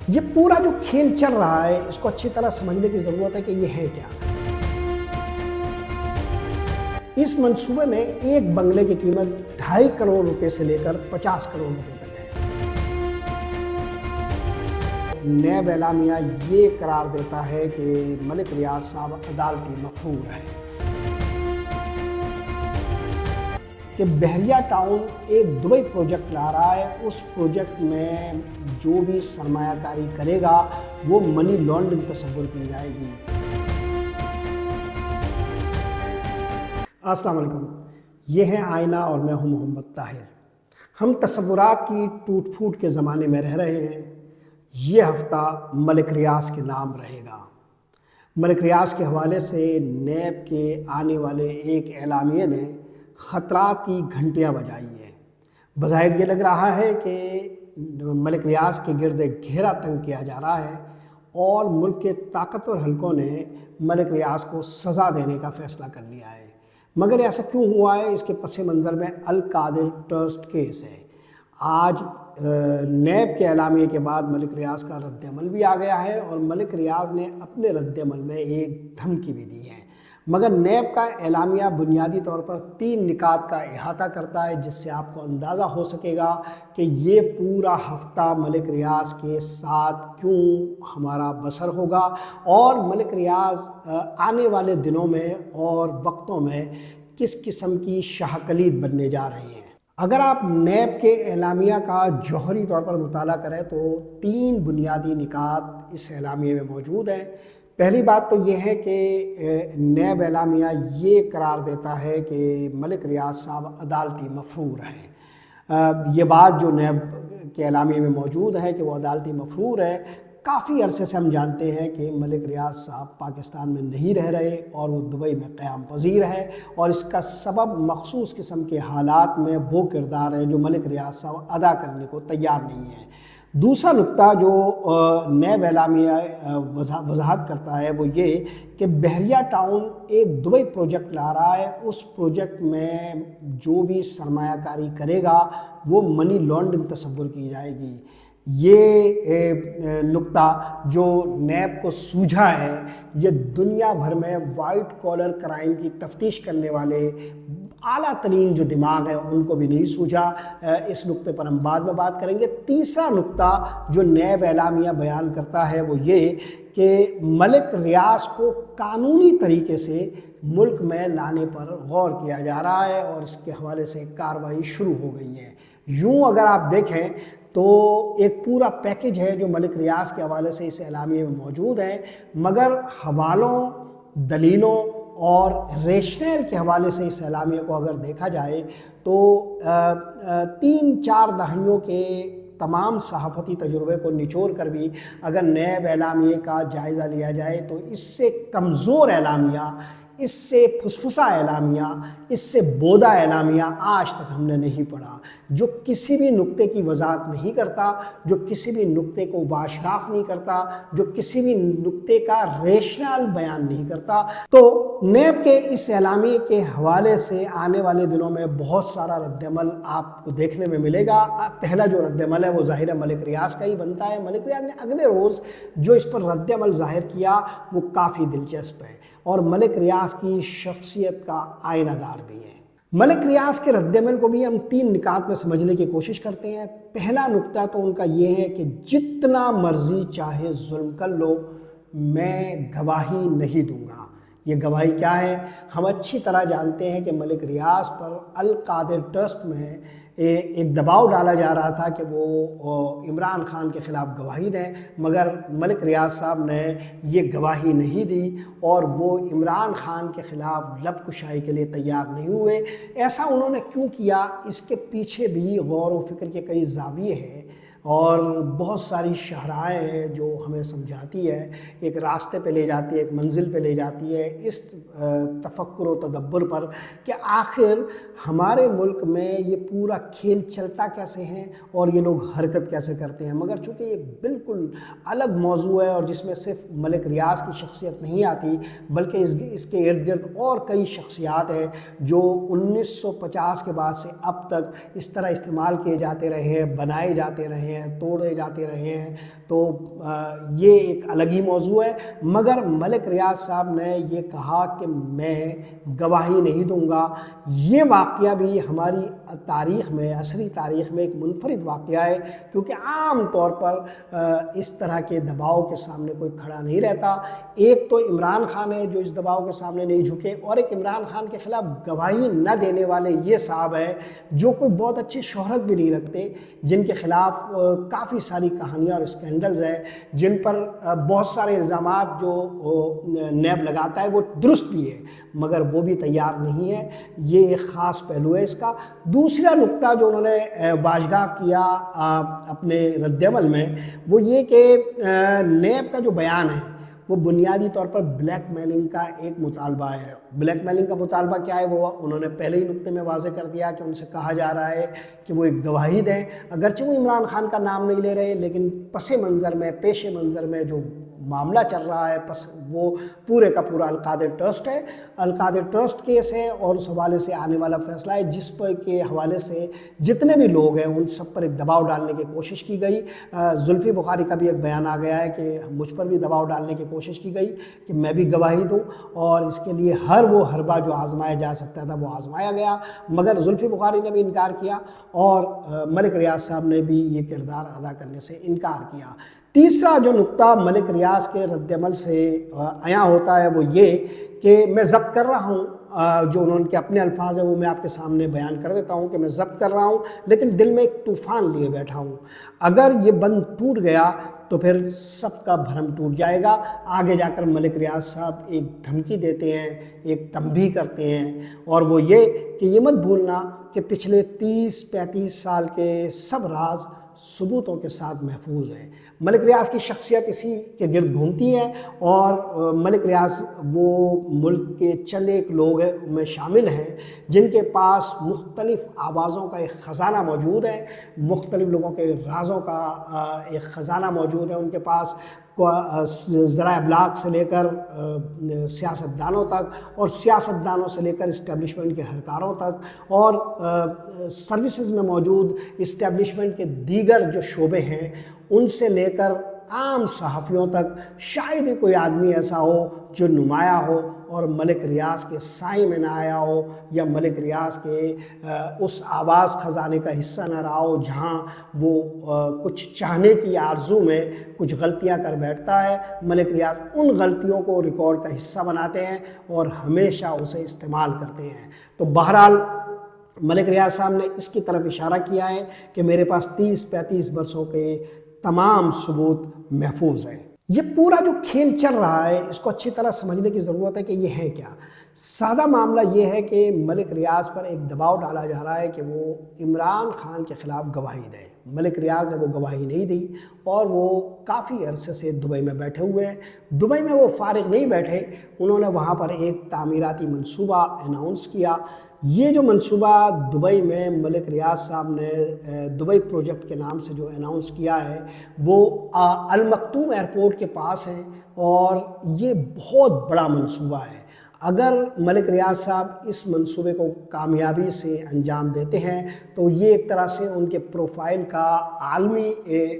یہ پورا جو کھیل چل رہا ہے اس کو اچھی طرح سمجھنے کی ضرورت ہے کہ یہ ہے کیا۔ اس منصوبے میں ایک بنگلے کی قیمت 2.5 کروڑ روپے سے لے کر 50 کروڑ روپے تک ہے۔ نیب اعلامیہ یہ قرار دیتا ہے کہ ملک ریاض صاحب عدالتی مفرور ہیں کہ بحریہ ٹاؤن ایک دبئی پروجیکٹ لا رہا ہے، اس پروجیکٹ میں جو بھی سرمایہ کاری کرے گا وہ منی لانڈرنگ تصور کی جائے گی۔ السلام علیکم، یہ ہے آئینہ اور میں ہوں محمد طاہر۔ ہم تصورات کی ٹوٹ پھوٹ کے زمانے میں رہ رہے ہیں۔ یہ ہفتہ ملک ریاض کے نام رہے گا۔ ملک ریاض کے حوالے سے نیب کے آنے والے ایک اعلامیے نے خطرات کی گھنٹیاں بجائی ہیں۔ بظاہر یہ لگ رہا ہے کہ ملک ریاض کے گرد گھیرا تنگ کیا جا رہا ہے اور ملک کے طاقتور حلقوں نے ملک ریاض کو سزا دینے کا فیصلہ کر لیا ہے۔ مگر ایسا کیوں ہوا ہے؟ اس کے پس منظر میں القادر ٹرسٹ کیس ہے۔ آج نیب کے اعلامیے کے بعد ملک ریاض کا رد عمل بھی آ گیا ہے اور ملک ریاض نے اپنے رد عمل میں ایک دھمکی بھی دی ہے۔ مگر نیب کا اعلامیہ بنیادی طور پر 3 نکات کا احاطہ کرتا ہے، جس سے آپ کو اندازہ ہو سکے گا کہ یہ پورا ہفتہ ملک ریاض کے ساتھ کیوں ہمارا بسر ہوگا اور ملک ریاض آنے والے دنوں میں اور وقتوں میں کس قسم کی شاہ کلید بننے جا رہی ہیں۔ اگر آپ نیب کے اعلامیہ کا جوہری طور پر مطالعہ کریں تو 3 بنیادی نکات اس اعلامیے میں موجود ہیں۔ پہلی بات تو یہ ہے کہ نیب اعلامیہ یہ قرار دیتا ہے کہ ملک ریاض صاحب عدالتی مفرور ہیں۔ یہ بات جو نیب کے اعلامیے میں موجود ہے کہ وہ عدالتی مفرور ہے، کافی عرصے سے ہم جانتے ہیں کہ ملک ریاض صاحب پاکستان میں نہیں رہ رہے اور وہ دبئی میں قیام پذیر ہے، اور اس کا سبب مخصوص قسم کے حالات میں وہ کردار ہے جو ملک ریاض صاحب ادا کرنے کو تیار نہیں ہے۔ دوسرا نقطہ جو نیب اعلامیہ وضاحت کرتا ہے وہ یہ کہ بحریہ ٹاؤن ایک دبئی پروجیکٹ لا رہا ہے، اس پروجیکٹ میں جو بھی سرمایہ کاری کرے گا وہ منی لانڈرنگ تصور کی جائے گی۔ یہ نقطہ جو نیب کو سوجھا ہے، یہ دنیا بھر میں وائٹ کالر کرائم کی تفتیش کرنے والے اعلیٰ ترین جو دماغ ہیں ان کو بھی نہیں سوجھا۔ اس نقطے پر ہم بعد میں بات کریں گے۔ تیسرا نقطہ جو نیب اعلامیہ بیان کرتا ہے وہ یہ کہ ملک ریاض کو قانونی طریقے سے ملک میں لانے پر غور کیا جا رہا ہے اور اس کے حوالے سے کارروائی شروع ہو گئی ہے۔ یوں اگر آپ دیکھیں تو ایک پورا پیکج ہے جو ملک ریاض کے حوالے سے اس اعلامیے میں موجود ہے، مگر حوالوں، دلیلوں اور ریشنل کے حوالے سے اس اعلامیے کو اگر دیکھا جائے تو 3-4 دہائیوں کے تمام صحافتی تجربے کو نچوڑ کر بھی اگر نیب اعلامیے کا جائزہ لیا جائے تو اس سے کمزور اعلامیہ، اس سے پھسپھسا اعلامیہ، اس سے بودا اعلامیہ آج تک ہم نے نہیں پڑھا، جو کسی بھی نقطے کی وضاحت نہیں کرتا، جو کسی بھی نقطے کو واشگاف نہیں کرتا، جو کسی بھی نقطے کا ریشنل بیان نہیں کرتا۔ تو نیب کے اس اعلامیے کے حوالے سے آنے والے دنوں میں بہت سارا رد عمل آپ کو دیکھنے میں ملے گا۔ پہلا جو رد عمل ہے وہ ظاہر ہے ملک ریاض کا ہی بنتا ہے۔ ملک ریاض نے اگلے روز جو اس پر رد عمل ظاہر کیا وہ کافی دلچسپ ہے اور ملک ریاض کی شخصیت کا آئینہ دار بھی ہے۔ ملک ریاض کے رد عمل کو بھی ہم 3 نکات میں سمجھنے کی کوشش کرتے ہیں۔ پہلا نقطہ تو ان کا یہ ہے کہ جتنا مرضی چاہے ظلم کر لو، میں گواہی نہیں دوں گا۔ یہ گواہی کیا ہے؟ ہم اچھی طرح جانتے ہیں کہ ملک ریاض پر القادر ٹرسٹ میں ایک دباؤ ڈالا جا رہا تھا کہ وہ عمران خان کے خلاف گواہی دیں، مگر ملک ریاض صاحب نے یہ گواہی نہیں دی اور وہ عمران خان کے خلاف لب کشائی کے لیے تیار نہیں ہوئے۔ ایسا انہوں نے کیوں کیا؟ اس کے پیچھے بھی غور و فکر کے کئی زاویے ہیں اور بہت ساری شاہراہیں ہیں جو ہمیں سمجھاتی ہے، ایک راستے پہ لے جاتی ہے، ایک منزل پہ لے جاتی ہے، اس تفکر و تدبر پر کہ آخر ہمارے ملک میں یہ پورا کھیل چلتا کیسے ہیں اور یہ لوگ حرکت کیسے کرتے ہیں۔ مگر چونکہ یہ بالکل الگ موضوع ہے اور جس میں صرف ملک ریاض کی شخصیت نہیں آتی بلکہ اس کے ارد گرد اور کئی شخصیات ہیں جو 1950 کے بعد سے اب تک اس طرح استعمال کیے جاتے رہے ہیں، بنائے جاتے رہے ہیں، توڑے جاتے رہے ہیں، تو یہ ایک الگ ہی موضوع ہے، مگر ملک ریاض صاحب نے یہ کہا کہ میں گواہی نہیں دوں گا۔ یہ واقعہ بھی ہماری تاریخ میں، عصری تاریخ میں ایک منفرد واقعہ ہے، کیونکہ عام طور پر اس طرح کے دباؤ کے سامنے کوئی کھڑا نہیں رہتا۔ ایک تو عمران خان ہے جو اس دباؤ کے سامنے نہیں جھکے، اور ایک عمران خان کے خلاف گواہی نہ دینے والے یہ صاحب ہے جو کوئی بہت اچھی شہرت بھی نہیں رکھتے، جن کے خلاف کافی ساری کہانیاں اور اسکینڈلز ہیں، جن پر بہت سارے الزامات جو نیب لگاتا ہے وہ درست بھی ہے، مگر وہ بھی تیار نہیں ہے۔ یہ ایک خاص پہلو ہے اس کا۔ دوسرا نقطہ جو انہوں نے واضح کیا اپنے رد عمل میں، وہ یہ کہ نیب کا جو بیان ہے وہ بنیادی طور پر بلیک میلنگ کا ایک مطالبہ ہے۔ بلیک میلنگ کا مطالبہ کیا ہے وہ انہوں نے پہلے ہی نقطے میں واضح کر دیا کہ ان سے کہا جا رہا ہے کہ وہ ایک گواہی دیں، اگرچہ وہ عمران خان کا نام نہیں لے رہے، لیکن پیش منظر میں جو معاملہ چل رہا ہے وہ پورے کا پورا القادر ٹرسٹ ہے۔ القادر ٹرسٹ کیس ہے اور اس حوالے سے آنے والا فیصلہ ہے، جس پر کے حوالے سے جتنے بھی لوگ ہیں ان سب پر ایک دباؤ ڈالنے کی کوشش کی گئی۔ زلفی بخاری کا بھی ایک بیان آ گیا ہے کہ مجھ پر بھی دباؤ ڈالنے کی کوشش کی گئی کہ میں بھی گواہی دوں، اور اس کے لیے ہر وہ حربہ جو آزمایا جا سکتا تھا وہ آزمایا گیا، مگر زلفی بخاری نے بھی انکار کیا اور ملک ریاض صاحب نے بھی یہ کردار ادا کرنے سے انکار کیا۔ تیسرا جو نقطہ ملک ریاض کے رد عمل سے عیاں ہوتا ہے وہ یہ کہ میں ضبط کر رہا ہوں، جو انہوں کے اپنے الفاظ ہیں وہ میں آپ کے سامنے بیان کر دیتا ہوں کہ میں ضبط کر رہا ہوں، لیکن دل میں ایک طوفان لیے بیٹھا ہوں۔ اگر یہ بند ٹوٹ گیا تو پھر سب کا بھرم ٹوٹ جائے گا۔ آگے جا کر ملک ریاض صاحب ایک دھمکی دیتے ہیں، ایک تنبیہ کرتے ہیں، اور وہ یہ کہ یہ مت بھولنا کہ پچھلے 30-35 سال کے سب راز ثبوتوں کے ساتھ محفوظ ہیں۔ ملک ریاض کی شخصیت اسی کے گرد گھومتی ہے، اور ملک ریاض وہ ملک کے چند ایک لوگ میں شامل ہیں جن کے پاس مختلف آوازوں کا ایک خزانہ موجود ہے، مختلف لوگوں کے رازوں کا ایک خزانہ موجود ہے ان کے پاس، ذرائع ابلاغ سے لے کر سیاستدانوں تک، اور سیاستدانوں سے لے کر اسٹیبلشمنٹ کے اہلکاروں تک، اور سروسز میں موجود اسٹیبلشمنٹ کے دیگر جو شعبے ہیں ان سے لے کر عام صحافیوں تک۔ شاید ہی کوئی آدمی ایسا ہو جو نمایاں ہو اور ملک ریاض کے سائے میں نہ آیا ہو، یا ملک ریاض کے اس آواز خزانے کا حصہ نہ رہا ہو جہاں وہ کچھ چاہنے کی آرزو میں کچھ غلطیاں کر بیٹھتا ہے۔ ملک ریاض ان غلطیوں کو ریکارڈ کا حصہ بناتے ہیں اور ہمیشہ اسے استعمال کرتے ہیں۔ تو بہرحال ملک ریاض صاحب نے اس کی طرف اشارہ کیا ہے کہ میرے پاس 30-35 برسوں کے تمام ثبوت محفوظ ہیں۔ یہ پورا جو کھیل چل رہا ہے اس کو اچھی طرح سمجھنے کی ضرورت ہے کہ یہ ہے کیا۔ سادہ معاملہ یہ ہے کہ ملک ریاض پر ایک دباؤ ڈالا جا رہا ہے کہ وہ عمران خان کے خلاف گواہی دے۔ ملک ریاض نے وہ گواہی نہیں دی اور وہ کافی عرصے سے دبئی میں بیٹھے ہوئے ہیں۔ دبئی میں وہ فارغ نہیں بیٹھے، انہوں نے وہاں پر ایک تعمیراتی منصوبہ اناؤنس کیا۔ یہ جو منصوبہ دبئی میں ملک ریاض صاحب نے دبئی پروجیکٹ کے نام سے جو اناؤنس کیا ہے وہ المکتوم ایئرپورٹ کے پاس ہے، اور یہ بہت بڑا منصوبہ ہے۔ اگر ملک ریاض صاحب اس منصوبے کو کامیابی سے انجام دیتے ہیں تو یہ ایک طرح سے ان کے پروفائل کا عالمی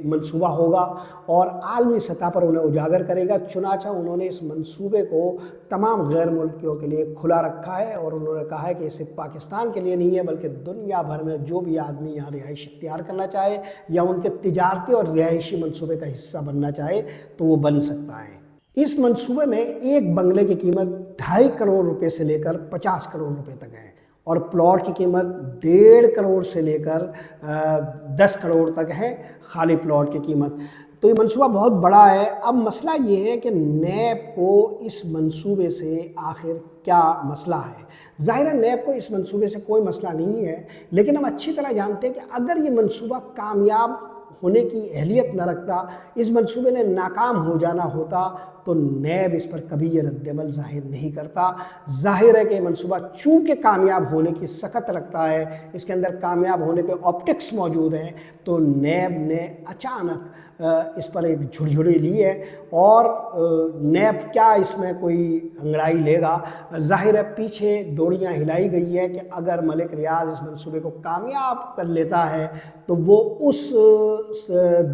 منصوبہ ہوگا اور عالمی سطح پر انہیں اجاگر کرے گا۔ چنانچہ انہوں نے اس منصوبے کو تمام غیر ملکیوں کے لیے کھلا رکھا ہے، اور انہوں نے کہا ہے کہ اسے پاکستان کے لیے نہیں ہے بلکہ دنیا بھر میں جو بھی آدمی یہاں رہائش اختیار کرنا چاہے یا ان کے تجارتی اور رہائشی منصوبے کا حصہ بننا چاہے تو وہ بن سکتا ہے۔ اس منصوبے میں ایک بنگلے کی قیمت 2.5 کروڑ روپے سے لے کر 50 کروڑ روپے تک ہے، اور پلاٹ کی قیمت 1.5 کروڑ سے لے کر 10 کروڑ تک ہے، خالی پلاٹ کی قیمت۔ تو یہ منصوبہ بہت بڑا ہے۔ اب مسئلہ یہ ہے کہ نیب کو اس منصوبے سے آخر کیا مسئلہ ہے۔ ظاہر ہے نیب کو اس منصوبے سے کوئی مسئلہ نہیں ہے، لیکن ہم اچھی طرح جانتے ہیں کہ اگر یہ منصوبہ کامیاب ہونے کی اہلیت نہ رکھتا، اس منصوبے نے ناکام ہو جانا ہوتا تو نیب اس پر کبھی یہ رد عمل ظاہر نہیں کرتا۔ ظاہر ہے کہ یہ منصوبہ چونکہ کامیاب ہونے کی سکت رکھتا ہے، اس کے اندر کامیاب ہونے کے آپٹکس موجود ہیں، تو نیب نے اچانک اس پر ایک جھڑجھڑی لی ہے اور نیب کیا اس میں کوئی انگڑائی لے گا۔ ظاہر ہے پیچھے دوڑیاں ہلائی گئی ہے کہ اگر ملک ریاض اس منصوبے کو کامیاب کر لیتا ہے تو وہ اس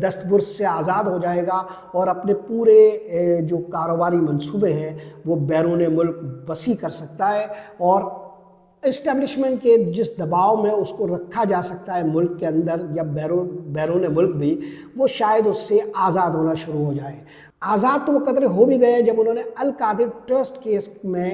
دستبرس سے آزاد ہو جائے گا اور اپنے پورے جو کاروباری منصوبے ہیں وہ بیرون ملک وسیع کر سکتا ہے، اور اسٹیبلشمنٹ کے جس دباؤ میں اس کو رکھا جا سکتا ہے ملک کے اندر یا بیرون ملک بھی، وہ شاید اس سے آزاد ہونا شروع ہو جائے۔ آزاد تو وہ قدرے ہو بھی گئے جب انہوں نے القادر ٹرسٹ کیس میں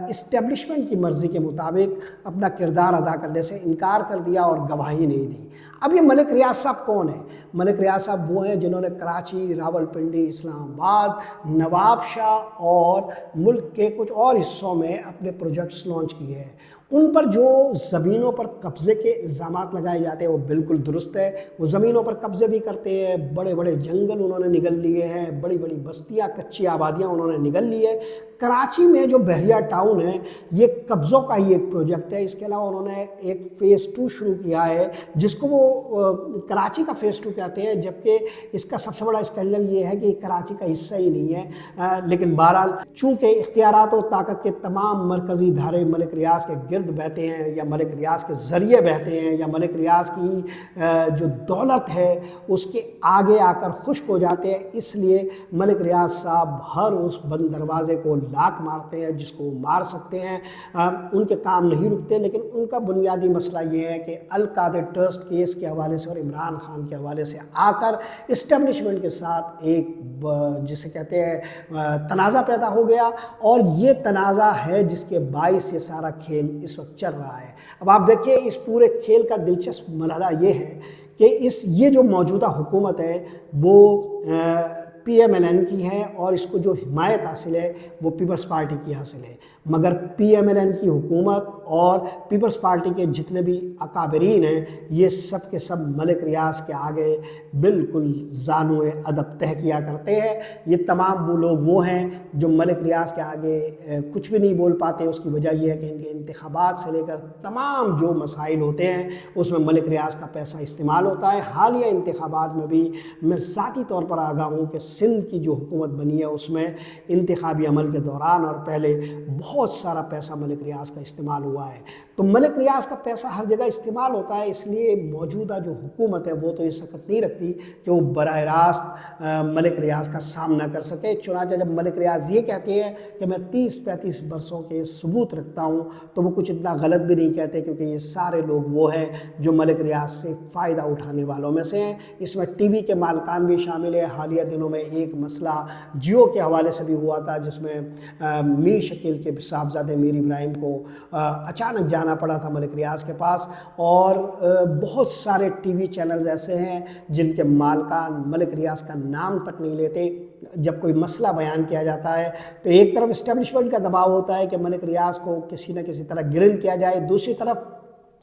اسٹیبلشمنٹ کی مرضی کے مطابق اپنا کردار ادا کرنے سے انکار کر دیا اور گواہی نہیں دی۔ اب یہ ملک ریاض صاحب کون ہیں؟ ملک ریاض صاحب وہ ہیں جنہوں نے کراچی، راولپنڈی، اسلام آباد، نواب شاہ اور ملک کے کچھ اور حصوں میں اپنے پروجیکٹس لانچ کیے ہیں۔ ان پر جو زمینوں پر قبضے کے الزامات لگائے جاتے ہیں وہ بالکل درست ہے، وہ زمینوں پر قبضے بھی کرتے ہیں، بڑے بڑے جنگل انہوں نے نگل لیے ہیں، بڑی بڑی بستیاں، کچی آبادیاں انہوں نے نگل لی ہے۔ کراچی میں جو بحریہ ٹاؤن ہے یہ قبضوں کا ہی ایک پروجیکٹ ہے۔ اس کے علاوہ انہوں نے ایک فیز 2 شروع کیا ہے جس کو وہ کراچی کا فیز 2 کہتے ہیں، جبکہ اس کا سب سے بڑا اسکینڈل یہ ہے کہ یہ کراچی کا حصہ ہی نہیں ہے۔ لیکن بہرحال چونکہ اختیارات و طاقت کے تمام مرکزی دھارے ملک ریاض کے گرد بہتے ہیں یا ملک ریاض کے ذریعے بہتے ہیں یا ملک ریاض کی جو دولت ہے اس کے آگے آ کر خشک ہو جاتے ہیں، اس لیے ملک ریاض صاحب ہر اس بند دروازے کو لاک مارتے ہیں جس کو وہ مار سکتے ہیں۔ ان کے کام نہیں رکتے، لیکن ان کا بنیادی مسئلہ یہ ہے کہ القادر ٹرسٹ کیس کے حوالے سے اور عمران خان کے حوالے سے آ کر اسٹیبلشمنٹ کے ساتھ ایک جسے کہتے ہیں تنازع پیدا ہو گیا، اور یہ تنازع ہے جس کے باعث یہ سارا کھیل اس وقت چل رہا ہے۔ اب آپ دیکھیے اس پورے کھیل کا دلچسپ مرحلہ یہ ہے کہ یہ جو موجودہ حکومت ہے وہ پی ایم ایل این کی ہے اور اس کو جو حمایت حاصل ہے وہ پیپلز پارٹی کی حاصل ہے، مگر پی ایم ایل این کی حکومت اور پیپلز پارٹی کے جتنے بھی اکابرین ہیں یہ سب کے سب ملک ریاض کے آگے بالکل زانو ادب تہ کیا کرتے ہیں۔ یہ تمام وہ لوگ وہ ہیں جو ملک ریاض کے آگے کچھ بھی نہیں بول پاتے۔ اس کی وجہ یہ ہے کہ ان کے انتخابات سے لے کر تمام جو مسائل ہوتے ہیں اس میں ملک ریاض کا پیسہ استعمال ہوتا ہے۔ حالیہ انتخابات میں بھی میں ذاتی طور پر آگاہ ہوں کہ سندھ کی جو حکومت بنی ہے اس میں انتخابی عمل کے دوران اور پہلے بہت سارا پیسہ ملک ریاض کا استعمال ہوا ہے۔ تو ملک ریاض کا پیسہ ہر جگہ استعمال ہوتا ہے، اس لیے موجودہ جو حکومت ہے وہ تو یہ سخت نہیں رکھتی کہ وہ براہ راست ملک ریاض کا سامنا کر سکے۔ چنانچہ جب ملک ریاض یہ کہتے ہیں کہ میں 30-35 برسوں کے ثبوت رکھتا ہوں تو وہ کچھ اتنا غلط بھی نہیں کہتے، کیونکہ یہ سارے لوگ وہ ہیں جو ملک ریاض سے فائدہ اٹھانے والوں میں سے ہیں۔ اس میں ٹی وی کے مالکان بھی شامل ہیں۔ حالیہ دنوں میں ایک مسئلہ جیو کے حوالے سے بھی ہوا تھا جس میں میر شکیل کے صاحبزادے میر ابراہیم کو اچانک جانا پڑا تھا ملک ریاض کے پاس، اور بہت سارے ٹی وی چینلز ایسے ہیں جن کے مالکان ملک ریاض کا نام تک نہیں لیتے۔ جب کوئی مسئلہ بیان کیا جاتا ہے تو ایک طرف اسٹیبلشمنٹ کا دباؤ ہوتا ہے کہ ملک ریاض کو کسی نہ کسی طرح گرل کیا جائے، دوسری طرف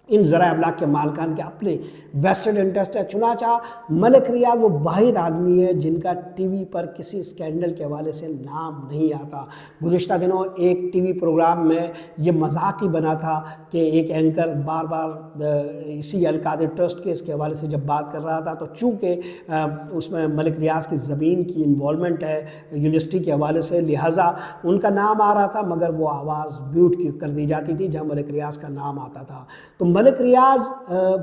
ان ذرائع ابلاغ کے مالکان کے اپنے ویسٹڈ انٹرسٹ ہے۔ چنانچہ ملک ریاض وہ واحد آدمی ہے جن کا ٹی وی پر کسی اسکینڈل کے حوالے سے نام نہیں آتا۔ گزشتہ دنوں ایک ٹی وی پروگرام میں یہ مذاق ہی بنا تھا کہ ایک اینکر بار بار اسی القادر ٹرسٹ کیس کے حوالے سے جب بات کر رہا تھا تو چونکہ اس میں ملک ریاض کی زمین کی انوالومنٹ ہے یونیورسٹی کے حوالے سے، لہٰذا ان کا نام آ رہا تھا مگر وہ آواز میوٹ کر دی جاتی تھی جہاں ملک ریاض کا نام آتا تھا۔ تو ملک ریاض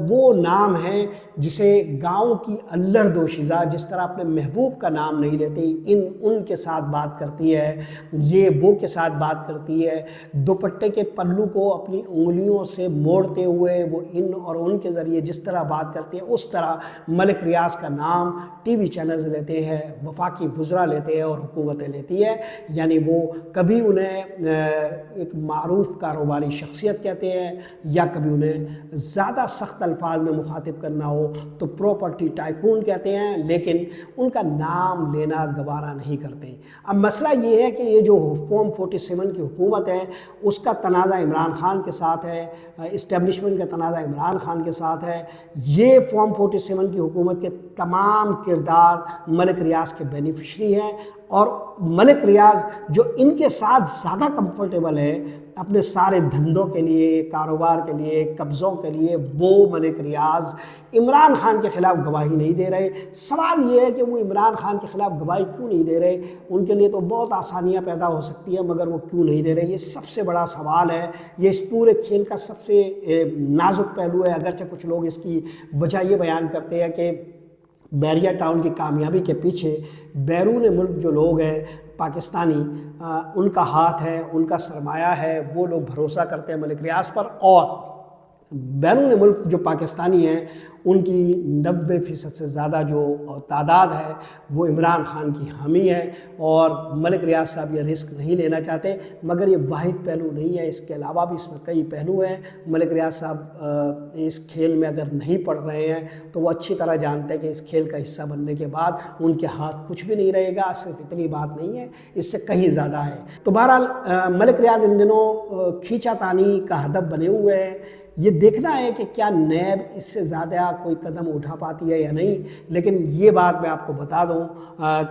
وہ نام ہے جسے گاؤں کی الڑ دوشیزہ جس طرح اپنے محبوب کا نام نہیں لیتی، ان کے ساتھ بات کرتی ہے، یہ وہ کے ساتھ بات کرتی ہے، دوپٹے کے پلو کو اپنی انگلیوں سے موڑتے ہوئے وہ ان اور ان کے ذریعے جس طرح بات کرتی ہے اس طرح ملک ریاض کا نام ٹی وی چینلز لیتے ہیں، وفاقی وزراء لیتے ہیں اور حکومتیں لیتی ہے۔ یعنی وہ کبھی انہیں ایک معروف کاروباری شخصیت کہتے ہیں یا کبھی انہیں زیادہ سخت الفاظ میں مخاطب کرنا ہو تو پراپرٹی ٹائکون کہتے ہیں، لیکن ان کا نام لینا گوارا نہیں کرتے۔ اب مسئلہ یہ ہے کہ یہ جو فارم 47 کی حکومت ہے اس کا تنازع عمران خان کے ساتھ ہے، اسٹیبلشمنٹ کا تنازع عمران خان کے ساتھ ہے۔ یہ فارم 47 کی حکومت کے تمام کردار ملک ریاض کے بینیفیشری ہیں، اور ملک ریاض جو ان کے ساتھ زیادہ کمفرٹیبل ہے اپنے سارے دھندوں کے لیے، کاروبار کے لیے، قبضوں کے لیے وہ ملک ریاض عمران خان کے خلاف گواہی نہیں دے رہے۔ سوال یہ ہے کہ وہ عمران خان کے خلاف گواہی کیوں نہیں دے رہے؟ ان کے لیے تو بہت آسانیاں پیدا ہو سکتی ہیں، مگر وہ کیوں نہیں دے رہے؟ یہ سب سے بڑا سوال ہے، یہ اس پورے کھیل کا سب سے نازک پہلو ہے۔ اگرچہ کچھ لوگ اس کی وجہ یہ بیان کرتے ہیں کہ بیریا ٹاؤن کی کامیابی کے پیچھے بیرون ملک جو لوگ ہیں پاکستانی، ان کا ہاتھ ہے، ان کا سرمایہ ہے، وہ لوگ بھروسہ کرتے ہیں ملک ریاض پر، اور بیرون ملک جو پاکستانی ہیں ان کی 90% سے زیادہ جو تعداد ہے وہ عمران خان کی حامی ہے، اور ملک ریاض صاحب یہ رسک نہیں لینا چاہتے۔ مگر یہ واحد پہلو نہیں ہے، اس کے علاوہ بھی اس میں کئی پہلو ہیں۔ ملک ریاض صاحب اس کھیل میں اگر نہیں پڑ رہے ہیں تو وہ اچھی طرح جانتے ہیں کہ اس کھیل کا حصہ بننے کے بعد ان کے ہاتھ کچھ بھی نہیں رہے گا۔ صرف اتنی بات نہیں ہے، اس سے کہیں زیادہ ہے۔ تو بہرحال ملک ریاض ان دنوں کھینچا تانی کا ہدف بنے ہوئے ہیں۔ یہ دیکھنا ہے کہ کیا نیب اس سے زیادہ کوئی قدم اٹھا پاتی ہے یا نہیں، لیکن یہ بات میں آپ کو بتا دوں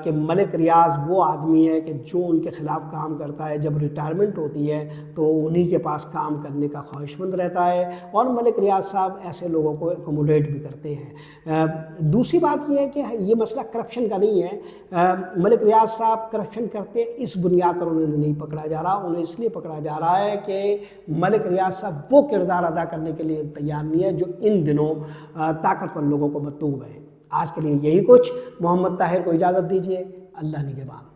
کہ ملک ریاض وہ آدمی ہے کہ جو ان کے خلاف کام کرتا ہے، جب ریٹائرمنٹ ہوتی ہے تو انہی کے پاس کام کرنے کا خواہش مند رہتا ہے، اور ملک ریاض صاحب ایسے لوگوں کو ایکوموڈیٹ بھی کرتے ہیں۔ دوسری بات یہ ہے کہ یہ مسئلہ کرپشن کا نہیں ہے۔ ملک ریاض صاحب کرپشن کرتے اس بنیاد پر انہیں نہیں پکڑا جا رہا، انہیں اس لیے پکڑا جا رہا ہے کہ ملک ریاض صاحب وہ کردار ادا کرنے کے لیے تیار نہیں ہے جو ان دنوں طاقتور لوگوں کو مطلوب ہے۔ آج کے لیے یہی کچھ۔ محمد طاہر کو اجازت دیجیے، اللہ نگہبان۔